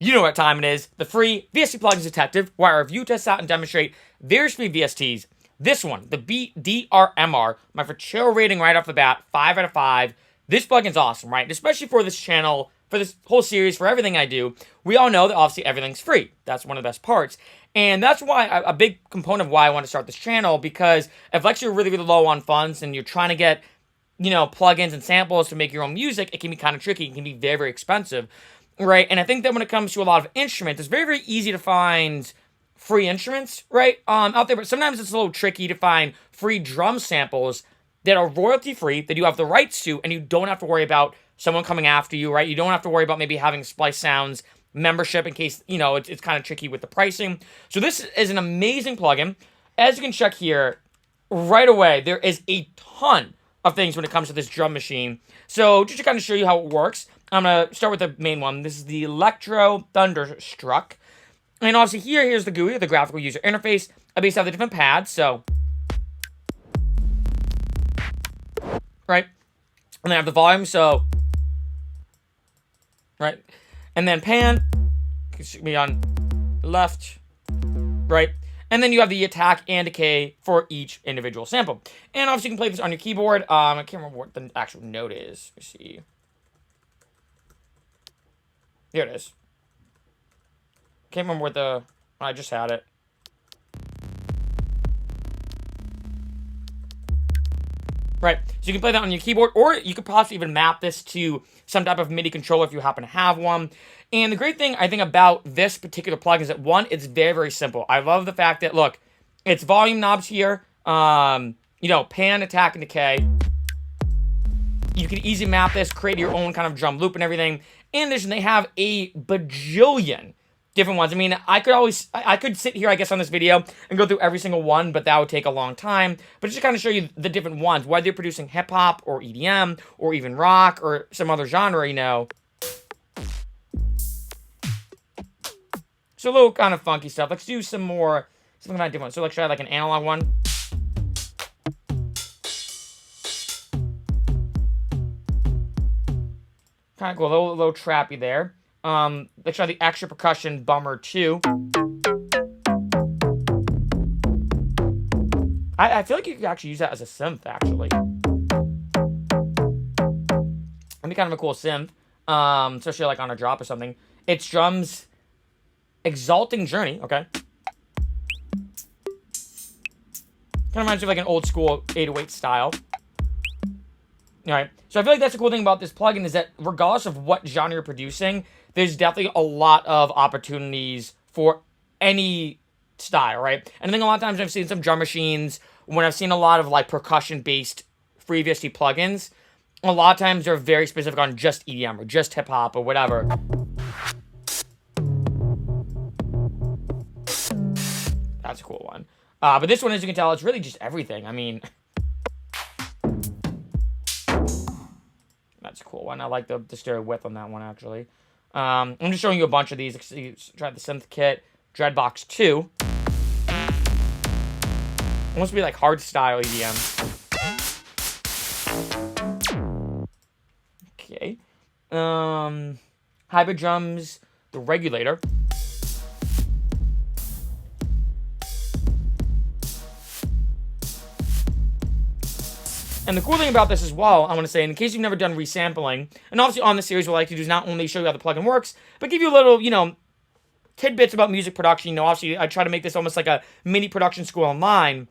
You know what time it is. The free VST plugins detective, where I review, test out, and demonstrate various free VSTs. This one, the DRMR, my FRECCERO rating right off the bat, 5 out of 5. This plugin's awesome, right? Especially for this channel, for this whole series, for everything I do. We all know that obviously everything's free. That's one of the best parts. And that's why, a big component of why I want to start this channel, because if like you're really, really low on funds and you're trying to get, you know, plugins and samples to make your own music, it can be kind of tricky. It can be very, very expensive, right? And I think that when it comes to a lot of instruments, it's very, very easy to find free instruments, right, out there, but sometimes it's a little tricky to find free drum samples that are royalty-free, that you have the rights to, and you don't have to worry about someone coming after you, right? You don't have to worry about maybe having Splice Sounds membership in case, you know, it's kind of tricky with the pricing. So this is an amazing plugin. As you can check here, right away, there is a ton of things when it comes to this drum machine. So just to kind of show you how it works, I'm going to start with the main one. This is the Electro Thunderstruck. And obviously here's the GUI, the graphical user interface. I basically have the different pads, so. Right? And then I have the volume, so. Right? And then pan, it should be on left, right? And then you have the attack and decay for each individual sample. And obviously you can play this on your keyboard. I can't remember what the actual note is. Let's see. Here it is. Can't remember what the... I just had it. Right, so you can play that on your keyboard, or you could possibly even map this to some type of MIDI controller if you happen to have one. And the great thing, I think, about this particular plugin is that, one, it's very, very simple. I love the fact that, look, it's volume knobs here, you know, pan, attack, and decay. You can easily map this, create your own kind of drum loop and everything. In addition, they have a bajillion different ones. I mean, I could sit here, I guess, on this video and go through every single one, but that would take a long time. But just to kind of show you the different ones, whether you're producing hip-hop or EDM or even rock or some other genre, you know. So a little kind of funky stuff. Let's do some more, something kind of different. So let's try like an analog one. Kind of cool, a little trappy there. Let's try the extra percussion bummer 2. I feel like you could actually use that as a synth, actually. That'd be kind of a cool synth, especially like on a drop or something. It's drums, exalting journey, okay. Kind of reminds me of like an old school 808 style. Alright, so I feel like that's the cool thing about this plugin is that regardless of what genre you're producing, there's definitely a lot of opportunities for any style, right? And I think a lot of times I've seen some drum machines, when I've seen a lot of like percussion-based free VST plugins, a lot of times they're very specific on just EDM or just hip-hop or whatever. That's a cool one. But this one, as you can tell, it's really just everything. I mean... That's a cool one. I like the stereo width on that one, actually. I'm just showing you a bunch of these. Try the synth kit. Dreadbox 2. It must be like hard-style EDM. Okay. Hybrid drums. The regulator. And the cool thing about this as well, I want to say, in case you've never done resampling, and obviously on the series what I like to do is not only show you how the plugin works, but give you a little, you know, tidbits about music production. You know, obviously I try to make this almost like a mini production school online.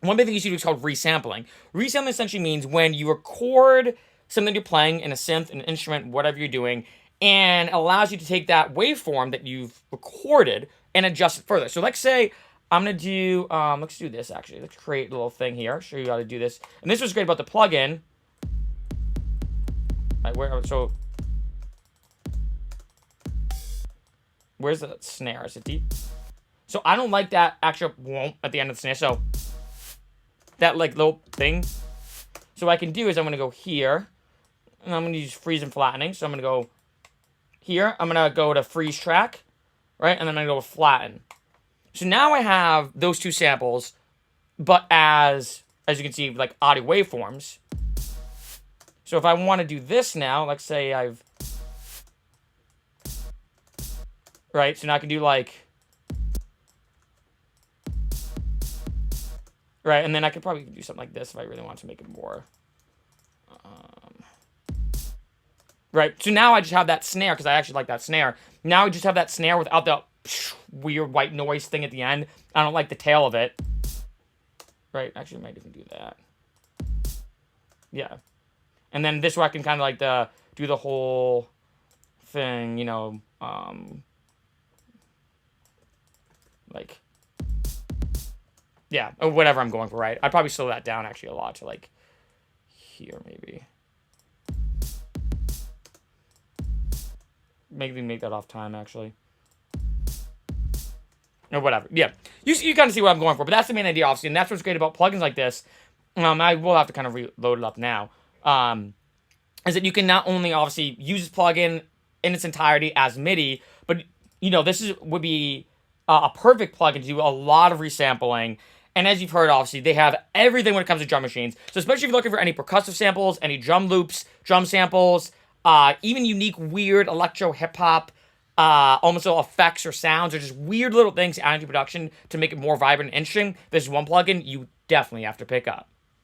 One big thing you should do is called resampling. Resampling essentially means when you record something you're playing in a synth, an instrument, whatever you're doing, and allows you to take that waveform that you've recorded and adjust it further. So let's say I'm going to do, let's do this actually. Let's create a little thing here. Show you how to do this. And this was great about the plugin. So, where's the snare? Is it deep? So I don't like that actual whoomp at the end of the snare. So, that like little thing. So what I can do is I'm going to go here. And I'm going to use freeze and flattening. So I'm going to go here. I'm going to go to freeze track. Right? And then I'm going to go to flatten. So now I have those two samples, but as you can see, like audio waveforms. So if I want to do this now, let's say I've right? So now I can do like, right, and then I could probably do something like this if I really want to make it more. Right, so now I just have that snare, because I actually like that snare. Now I just have that snare without the weird white noise thing at the end. I don't like the tail of it. Right, actually I might even do that. Yeah. And then this way I can kind of like do the whole thing, you know, like, yeah, or whatever I'm going for, right? I'd probably slow that down actually a lot to like here maybe. Maybe make that off time actually. Or whatever. Yeah. You kind of see what I'm going for, but that's the main idea, obviously, and that's what's great about plugins like this. I will have to kind of reload it up now. Is that you can not only obviously use this plugin in its entirety as MIDI, but you know would be a perfect plugin to do a lot of resampling. And as you've heard, obviously they have everything when it comes to drum machines. So especially if you're looking for any percussive samples, any drum loops, drum samples, even unique weird electro hip hop, almost effects or sounds, or just weird little things added to production to make it more vibrant and interesting. This is one plugin you definitely have to pick up.